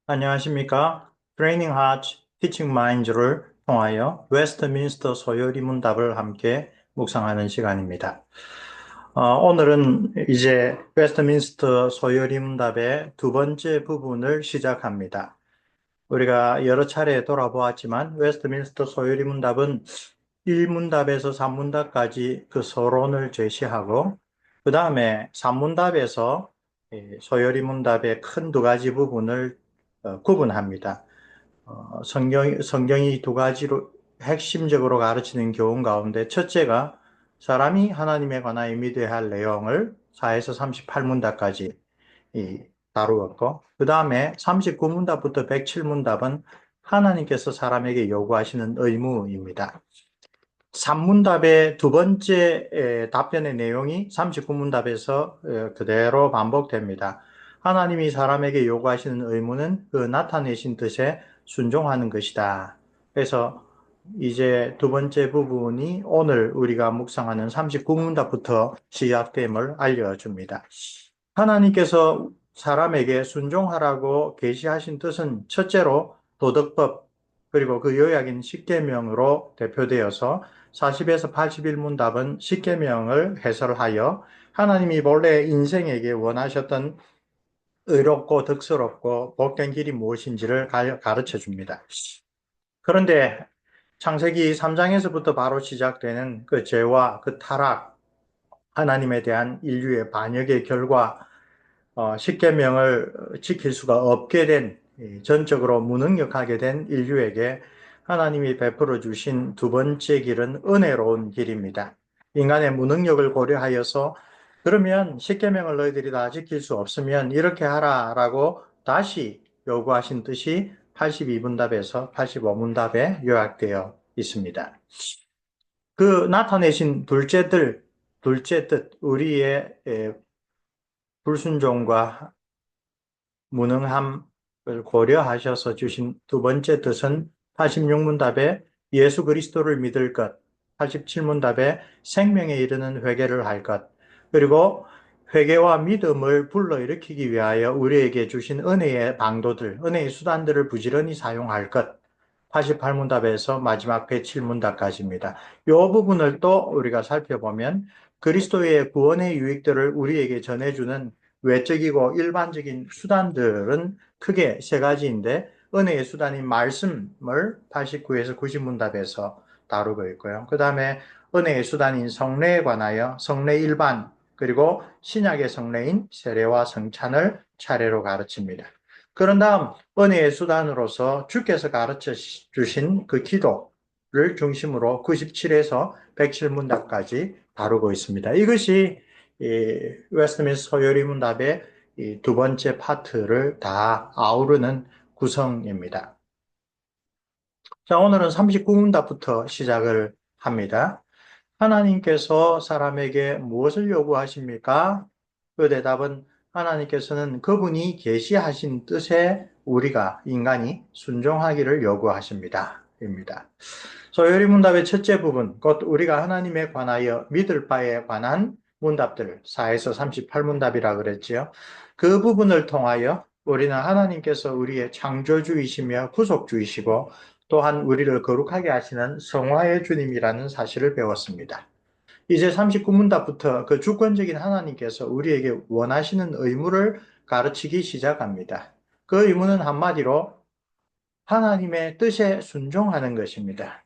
안녕하십니까? Training Hearts, Teaching Minds를 통하여 웨스트민스터 소요리 문답을 함께 묵상하는 시간입니다. 오늘은 이제 웨스트민스터 소요리 문답의 두 번째 부분을 시작합니다. 우리가 여러 차례 돌아보았지만 웨스트민스터 소요리 문답은 1문답에서 3문답까지 그 서론을 제시하고 그 다음에 3문답에서 소요리 문답의 큰 두 가지 부분을 구분합니다. 성경이 두 가지로 핵심적으로 가르치는 교훈 가운데 첫째가 사람이 하나님에 관하여 믿어야 할 내용을 4에서 38문답까지 다루었고, 그 다음에 39문답부터 107문답은 하나님께서 사람에게 요구하시는 의무입니다. 3문답의 두 번째 답변의 내용이 39문답에서 그대로 반복됩니다. 하나님이 사람에게 요구하시는 의무는 그 나타내신 뜻에 순종하는 것이다. 그래서 이제 두 번째 부분이 오늘 우리가 묵상하는 39문답부터 시작됨을 알려줍니다. 하나님께서 사람에게 순종하라고 계시하신 뜻은 첫째로 도덕법, 그리고 그 요약인 십계명으로 대표되어서 40에서 81문답은 십계명을 해설하여 하나님이 본래 인생에게 원하셨던 의롭고 덕스럽고 복된 길이 무엇인지를 가르쳐 줍니다. 그런데 창세기 3장에서부터 바로 시작되는 그 죄와 그 타락, 하나님에 대한 인류의 반역의 결과, 십계명을 지킬 수가 없게 된, 전적으로 무능력하게 된 인류에게 하나님이 베풀어 주신 두 번째 길은 은혜로운 길입니다. 인간의 무능력을 고려하여서 그러면 십계명을 너희들이 다 지킬 수 없으면 이렇게 하라라고 다시 요구하신 뜻이 82문답에서 85문답에 요약되어 있습니다. 그 나타내신 둘째 뜻, 우리의 불순종과 무능함을 고려하셔서 주신 두 번째 뜻은 86문답에 예수 그리스도를 믿을 것, 87문답에 생명에 이르는 회개를 할 것, 그리고 회개와 믿음을 불러일으키기 위하여 우리에게 주신 은혜의 방도들, 은혜의 수단들을 부지런히 사용할 것, 88문답에서 마지막 107문답까지입니다. 이 부분을 또 우리가 살펴보면 그리스도의 구원의 유익들을 우리에게 전해주는 외적이고 일반적인 수단들은 크게 세 가지인데 은혜의 수단인 말씀을 89에서 90문답에서 다루고 있고요. 그 다음에 은혜의 수단인 성례에 관하여 성례 일반 그리고 신약의 성례인 세례와 성찬을 차례로 가르칩니다. 그런 다음 은혜의 수단으로서 주께서 가르쳐 주신 그 기도를 중심으로 97에서 107문답까지 다루고 있습니다. 이것이 웨스트민스터 소요리 문답의 두 번째 파트를 다 아우르는 구성입니다. 자, 오늘은 39문답부터 시작을 합니다. 하나님께서 사람에게 무엇을 요구하십니까? 그 대답은 하나님께서는 그분이 계시하신 뜻에 우리가 인간이 순종하기를 요구하십니다. 입니다. 소요리 문답의 첫째 부분, 곧 우리가 하나님에 관하여 믿을 바에 관한 문답들, 4에서 38문답이라 그랬지요. 그 부분을 통하여 우리는 하나님께서 우리의 창조주이시며 구속주이시고 또한 우리를 거룩하게 하시는 성화의 주님이라는 사실을 배웠습니다. 이제 39문답부터 그 주권적인 하나님께서 우리에게 원하시는 의무를 가르치기 시작합니다. 그 의무는 한마디로 하나님의 뜻에 순종하는 것입니다.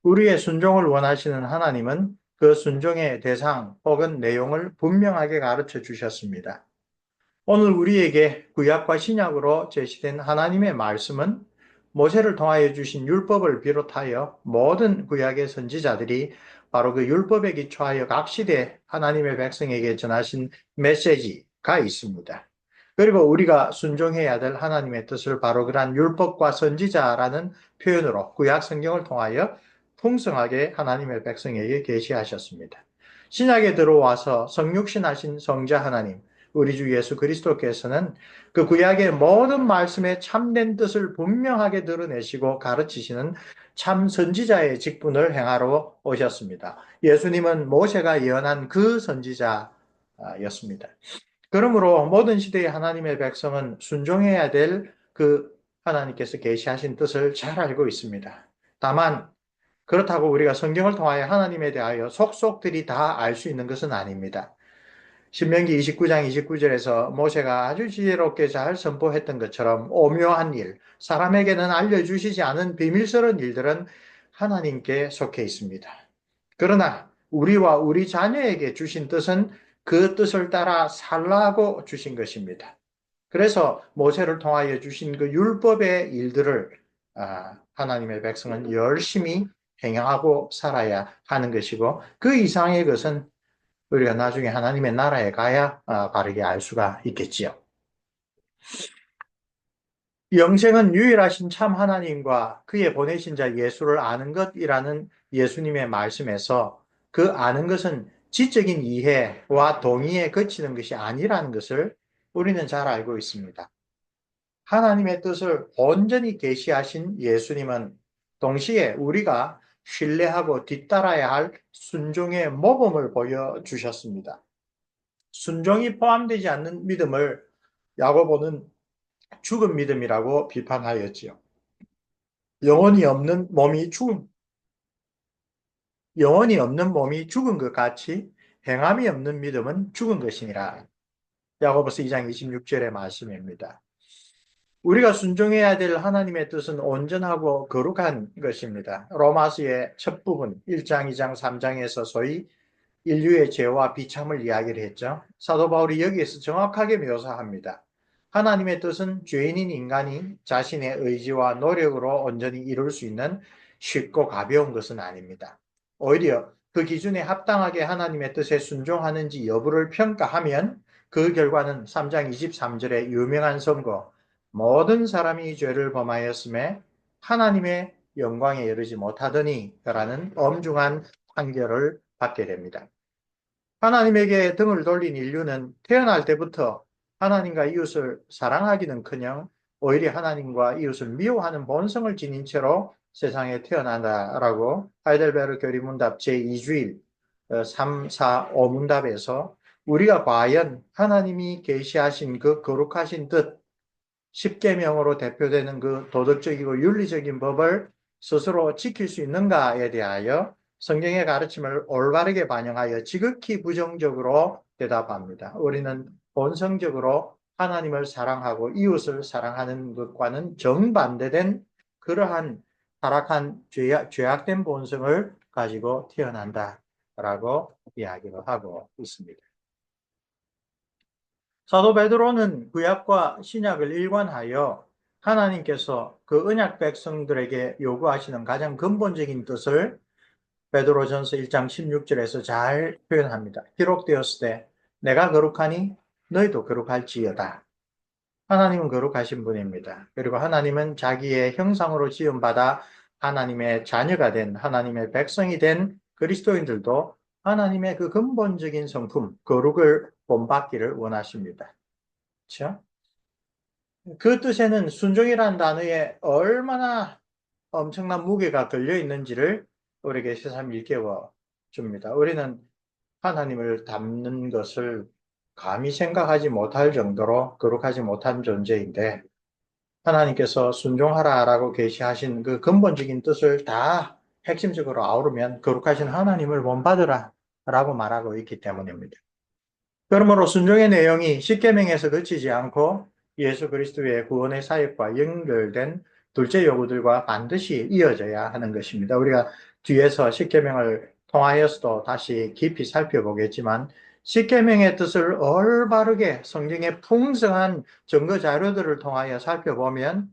우리의 순종을 원하시는 하나님은 그 순종의 대상 혹은 내용을 분명하게 가르쳐 주셨습니다. 오늘 우리에게 구약과 신약으로 제시된 하나님의 말씀은 모세를 통하여 주신 율법을 비롯하여 모든 구약의 선지자들이 바로 그 율법에 기초하여 각 시대 하나님의 백성에게 전하신 메시지가 있습니다. 그리고 우리가 순종해야 될 하나님의 뜻을 바로 그러한 율법과 선지자라는 표현으로 구약 성경을 통하여 풍성하게 하나님의 백성에게 계시하셨습니다. 신약에 들어와서 성육신하신 성자 하나님, 우리 주 예수 그리스도께서는 그 구약의 모든 말씀의 참된 뜻을 분명하게 드러내시고 가르치시는 참 선지자의 직분을 행하러 오셨습니다. 예수님은 모세가 예언한 그 선지자였습니다. 그러므로 모든 시대의 하나님의 백성은 순종해야 될 그 하나님께서 계시하신 뜻을 잘 알고 있습니다. 다만 그렇다고 우리가 성경을 통하여 하나님에 대하여 속속들이 다 알 수 있는 것은 아닙니다. 신명기 29장 29절에서 모세가 아주 지혜롭게 잘 선포했던 것처럼 오묘한 일, 사람에게는 알려주시지 않은 비밀스러운 일들은 하나님께 속해 있습니다. 그러나 우리와 우리 자녀에게 주신 뜻은 그 뜻을 따라 살라고 주신 것입니다. 그래서 모세를 통하여 주신 그 율법의 일들을 하나님의 백성은 열심히 행하고 살아야 하는 것이고 그 이상의 것은 우리가 나중에 하나님의 나라에 가야 바르게 알 수가 있겠지요. 영생은 유일하신 참 하나님과 그의 보내신 자 예수를 아는 것이라는 예수님의 말씀에서 그 아는 것은 지적인 이해와 동의에 그치는 것이 아니라는 것을 우리는 잘 알고 있습니다. 하나님의 뜻을 온전히 계시하신 예수님은 동시에 우리가 신뢰하고 뒤따라야 할 순종의 모범을 보여주셨습니다. 순종이 포함되지 않는 믿음을 야고보는 죽은 믿음이라고 비판하였지요. 영혼이 없는 몸이 죽은 영혼이 없는 몸이 죽은 것 같이 행함이 없는 믿음은 죽은 것이니라. 야고보서 2장 26절의 말씀입니다. 우리가 순종해야 될 하나님의 뜻은 온전하고 거룩한 것입니다. 로마서의 첫 부분 1장, 2장, 3장에서 소위 인류의 죄와 비참을 이야기를 했죠. 사도 바울이 여기에서 정확하게 묘사합니다. 하나님의 뜻은 죄인인 인간이 자신의 의지와 노력으로 온전히 이룰 수 있는 쉽고 가벼운 것은 아닙니다. 오히려 그 기준에 합당하게 하나님의 뜻에 순종하는지 여부를 평가하면 그 결과는 3장 23절의 유명한 선고, 모든 사람이 죄를 범하였음에 하나님의 영광에 이르지 못하더니 라는 엄중한 판결을 받게 됩니다. 하나님에게 등을 돌린 인류는 태어날 때부터 하나님과 이웃을 사랑하기는커녕 오히려 하나님과 이웃을 미워하는 본성을 지닌 채로 세상에 태어난다라고 하이델베르 교리문답 제2주일 3, 4, 5문답에서 우리가 과연 하나님이 계시하신 그 거룩하신 뜻, 십계명으로 대표되는 그 도덕적이고 윤리적인 법을 스스로 지킬 수 있는가에 대하여 성경의 가르침을 올바르게 반영하여 지극히 부정적으로 대답합니다. 우리는 본성적으로 하나님을 사랑하고 이웃을 사랑하는 것과는 정반대된 그러한 타락한 죄악된 본성을 가지고 태어난다라고 이야기를 하고 있습니다. 사도 베드로는 구약과 신약을 일관하여 하나님께서 그 언약 백성들에게 요구하시는 가장 근본적인 뜻을 베드로전서 1장 16절에서 잘 표현합니다. 기록되었을 때 내가 거룩하니 너희도 거룩할지어다. 하나님은 거룩하신 분입니다. 그리고 하나님은 자기의 형상으로 지음받아 하나님의 자녀가 된 하나님의 백성이 된 그리스도인들도 하나님의 그 근본적인 성품, 거룩을 본받기를 원하십니다. 그렇죠? 그 뜻에는 순종이라는 단어에 얼마나 엄청난 무게가 걸려 있는지를 우리에게 새삼 일깨워 줍니다. 우리는 하나님을 닮는 것을 감히 생각하지 못할 정도로 거룩하지 못한 존재인데 하나님께서 순종하라라고 계시하신 그 근본적인 뜻을 다 핵심적으로 아우르면 거룩하신 하나님을 본받으라 라고 말하고 있기 때문입니다. 그러므로 순종의 내용이 십계명에서 그치지 않고 예수 그리스도의 구원의 사역과 연결된 둘째 요구들과 반드시 이어져야 하는 것입니다. 우리가 뒤에서 십계명을 통하여서도 다시 깊이 살펴보겠지만 십계명의 뜻을 올바르게 성경의 풍성한 증거 자료들을 통하여 살펴보면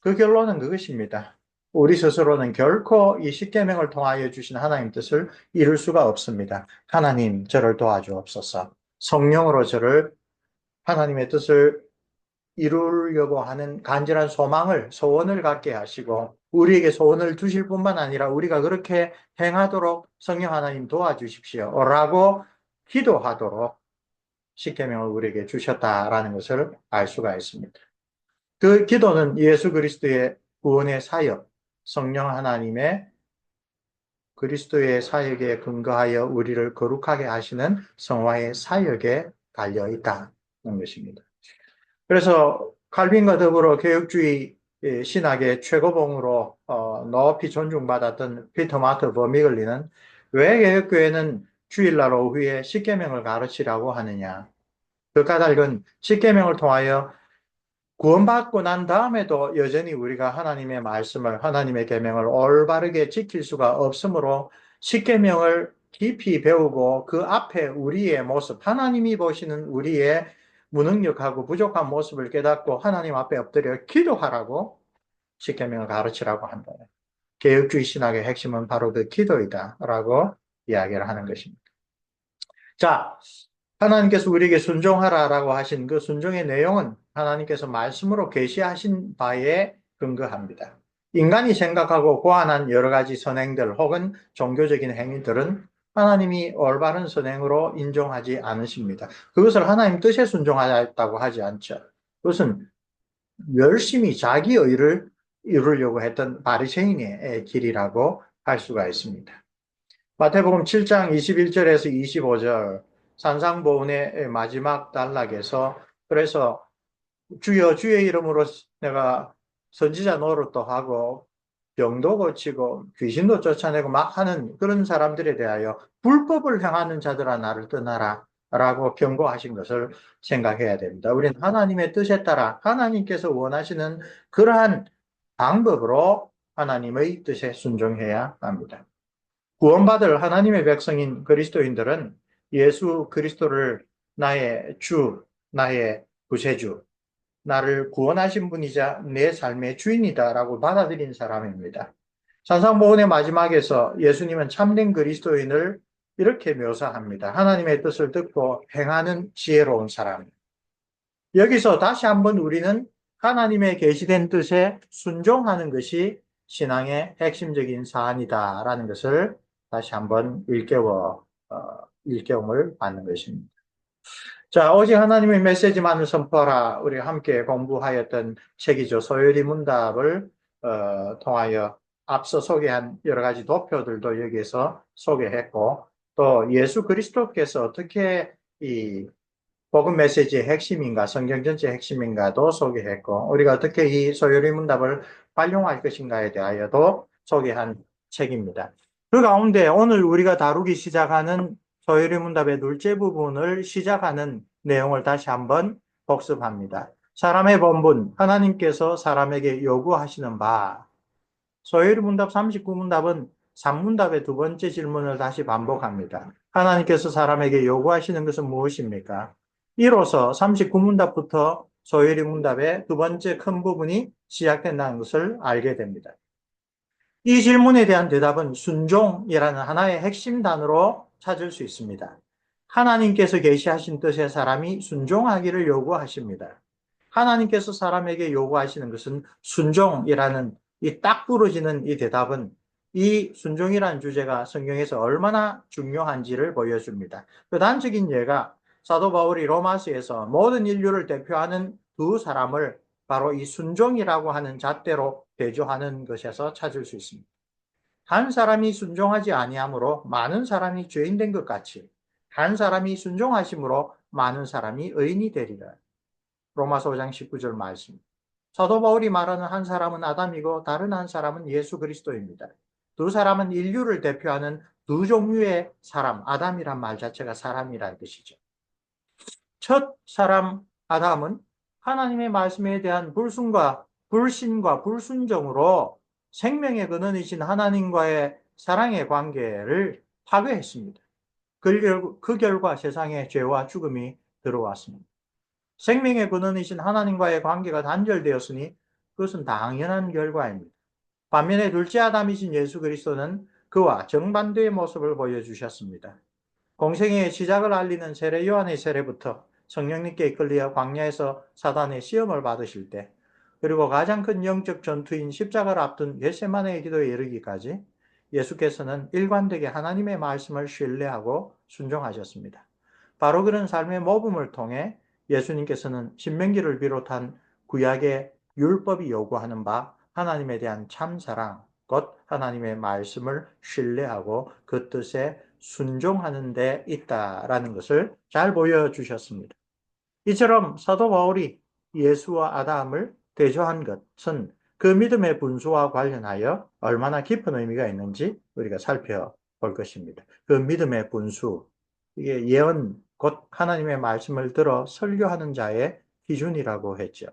그 결론은 그것입니다. 우리 스스로는 결코 이 십계명을 통하여 주신 하나님 뜻을 이룰 수가 없습니다. 하나님 저를 도와주옵소서. 성령으로 저를 하나님의 뜻을 이루려고 하는 간절한 소원을 갖게 하시고 우리에게 소원을 주실 뿐만 아니라 우리가 그렇게 행하도록 성령 하나님 도와주십시오 라고 기도하도록 십계명을 우리에게 주셨다라는 것을 알 수가 있습니다. 그 기도는 예수 그리스도의 구원의 사역, 성령 하나님의 그리스도의 사역에 근거하여 우리를 거룩하게 하시는 성화의 사역에 달려 있다는 것입니다. 그래서 칼빈과 더불어 개혁주의 신학의 최고봉으로 높이 존중받았던 피터 마트 버미글리는 왜 개혁교회는 주일날 오후에 십계명을 가르치라고 하느냐. 그 까닭은 십계명을 통하여 구원받고 난 다음에도 여전히 우리가 하나님의 말씀을, 하나님의 계명을 올바르게 지킬 수가 없으므로 십계명을 깊이 배우고 그 앞에 우리의 모습, 하나님이 보시는 우리의 무능력하고 부족한 모습을 깨닫고 하나님 앞에 엎드려 기도하라고 십계명을 가르치라고 한다. 개혁주의 신학의 핵심은 바로 그 기도이다라고 이야기를 하는 것입니다. 자, 하나님께서 우리에게 순종하라라고 하신 그 순종의 내용은 하나님께서 말씀으로 계시하신 바에 근거합니다. 인간이 생각하고 고안한 여러 가지 선행들 혹은 종교적인 행위들은 하나님이 올바른 선행으로 인정하지 않으십니다. 그것을 하나님 뜻에 순종하였다고 하지 않죠. 그것은 열심히 자기 의를 이루려고 했던 바리새인의 길이라고 할 수가 있습니다. 마태복음 7장 21절에서 25절 산상보훈의 마지막 단락에서 그래서 주여 주의 이름으로 내가 선지자 노릇도 하고 병도 고치고 귀신도 쫓아내고 막 하는 그런 사람들에 대하여 불법을 행하는 자들아 나를 떠나라 라고 경고하신 것을 생각해야 됩니다. 우리는 하나님의 뜻에 따라 하나님께서 원하시는 그러한 방법으로 하나님의 뜻에 순종해야 합니다. 구원받을 하나님의 백성인 그리스도인들은 예수 그리스도를 나의 주, 나의 구세주, 나를 구원하신 분이자 내 삶의 주인이다라고 받아들인 사람입니다. 산상보훈의 마지막에서 예수님은 참된 그리스도인을 이렇게 묘사합니다. 하나님의 뜻을 듣고 행하는 지혜로운 사람. 여기서 다시 한번 우리는 하나님의 계시된 뜻에 순종하는 것이 신앙의 핵심적인 사안이다라는 것을 다시 한번 일깨움을 받는 것입니다. 자, 오직 하나님의 메시지만을 선포하라. 우리가 함께 공부하였던 책이죠. 소요리 문답을 통하여 앞서 소개한 여러 가지 도표들도 여기에서 소개했고, 또 예수 그리스도께서 어떻게 이 복음 메시지의 핵심인가, 성경 전체의 핵심인가도 소개했고, 우리가 어떻게 이 소요리 문답을 활용할 것인가에 대하여도 소개한 책입니다. 그 가운데 오늘 우리가 다루기 시작하는 소요리 문답의 둘째 부분을 시작하는 내용을 다시 한번 복습합니다. 사람의 본분, 하나님께서 사람에게 요구하시는 바. 소요리 문답 39문답은 3문답의 두 번째 질문을 다시 반복합니다. 하나님께서 사람에게 요구하시는 것은 무엇입니까? 이로써 39문답부터 소요리 문답의 두 번째 큰 부분이 시작된다는 것을 알게 됩니다. 이 질문에 대한 대답은 순종이라는 하나의 핵심 단어로 찾을 수 있습니다. 하나님께서 계시하신 뜻에 사람이 순종하기를 요구하십니다. 하나님께서 사람에게 요구하시는 것은 순종이라는 이 딱 부러지는 이 대답은 이 순종이라는 주제가 성경에서 얼마나 중요한지를 보여줍니다. 그 단적인 예가 사도 바울이 로마서에서 모든 인류를 대표하는 두 사람을 바로 이 순종이라고 하는 잣대로 대조하는 것에서 찾을 수 있습니다. 한 사람이 순종하지 아니하므로 많은 사람이 죄인 된 것 같이 한 사람이 순종하심으로 많은 사람이 의인이 되리라. 로마서 5장 19절 말씀. 사도 바울이 말하는 한 사람은 아담이고 다른 한 사람은 예수 그리스도입니다. 두 사람은 인류를 대표하는 두 종류의 사람, 아담이란 말 자체가 사람이라는 뜻이죠. 첫 사람 아담은 하나님의 말씀에 대한 불신과 불순종으로 생명의 근원이신 하나님과의 사랑의 관계를 파괴했습니다. 그 결과 세상에 죄와 죽음이 들어왔습니다. 생명의 근원이신 하나님과의 관계가 단절되었으니 그것은 당연한 결과입니다. 반면에 둘째 아담이신 예수 그리스도는 그와 정반대의 모습을 보여주셨습니다. 공생애의 시작을 알리는 세례 요한의 세례부터 성령님께 이끌려 광야에서 사단의 시험을 받으실 때, 그리고 가장 큰 영적 전투인 십자가를 앞둔 겟세마네의 기도에 이르기까지 예수께서는 일관되게 하나님의 말씀을 신뢰하고 순종하셨습니다. 바로 그런 삶의 모범을 통해 예수님께서는 신명기를 비롯한 구약의 율법이 요구하는 바 하나님에 대한 참사랑, 곧 하나님의 말씀을 신뢰하고 그 뜻에 순종하는 데 있다라는 것을 잘 보여주셨습니다. 이처럼 사도 바울이 예수와 아담을 대조한 것은 그 믿음의 분수와 관련하여 얼마나 깊은 의미가 있는지 우리가 살펴볼 것입니다. 그 믿음의 분수, 이게 예언, 곧 하나님의 말씀을 들어 설교하는 자의 기준이라고 했죠.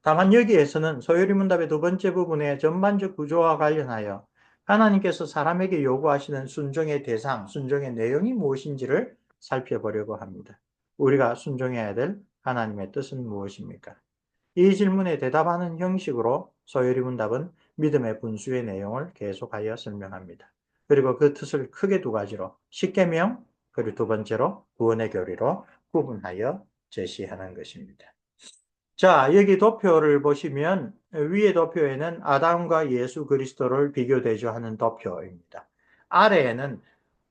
다만 여기에서는 소요리 문답의 두 번째 부분의 전반적 구조와 관련하여 하나님께서 사람에게 요구하시는 순종의 대상, 순종의 내용이 무엇인지를 살펴보려고 합니다. 우리가 순종해야 될 하나님의 뜻은 무엇입니까? 이 질문에 대답하는 형식으로 소요리 문답은 믿음의 분수의 내용을 계속하여 설명합니다. 그리고 그 뜻을 크게 두 가지로 십계명, 그리고 두 번째로 구원의 교리로 구분하여 제시하는 것입니다. 자, 여기 도표를 보시면 위의 도표에는 아담과 예수 그리스도를 비교 대조하는 도표입니다. 아래에는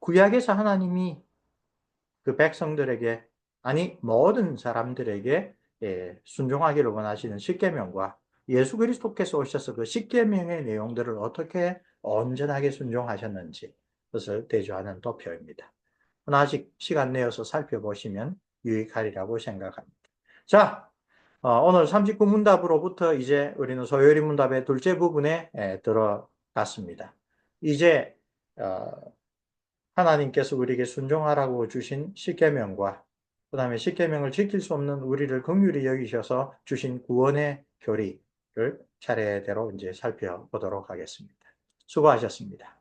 구약에서 하나님이 그 백성들에게, 아니 모든 사람들에게 순종하기를 원하시는 십계명과 예수 그리스도께서 오셔서 그 십계명의 내용들을 어떻게 온전하게 순종하셨는지 그것을 대조하는 도표입니다. 하나씩 시간 내어서 살펴보시면 유익하리라고 생각합니다. 자, 오늘 39문답으로부터 이제 우리는 소요리 문답의 둘째 부분에 들어갔습니다. 이제 하나님께서 우리에게 순종하라고 주신 십계명과 그 다음에 십계명을 지킬 수 없는 우리를 긍휼히 여기셔서 주신 구원의 교리를 차례대로 이제 살펴보도록 하겠습니다. 수고하셨습니다.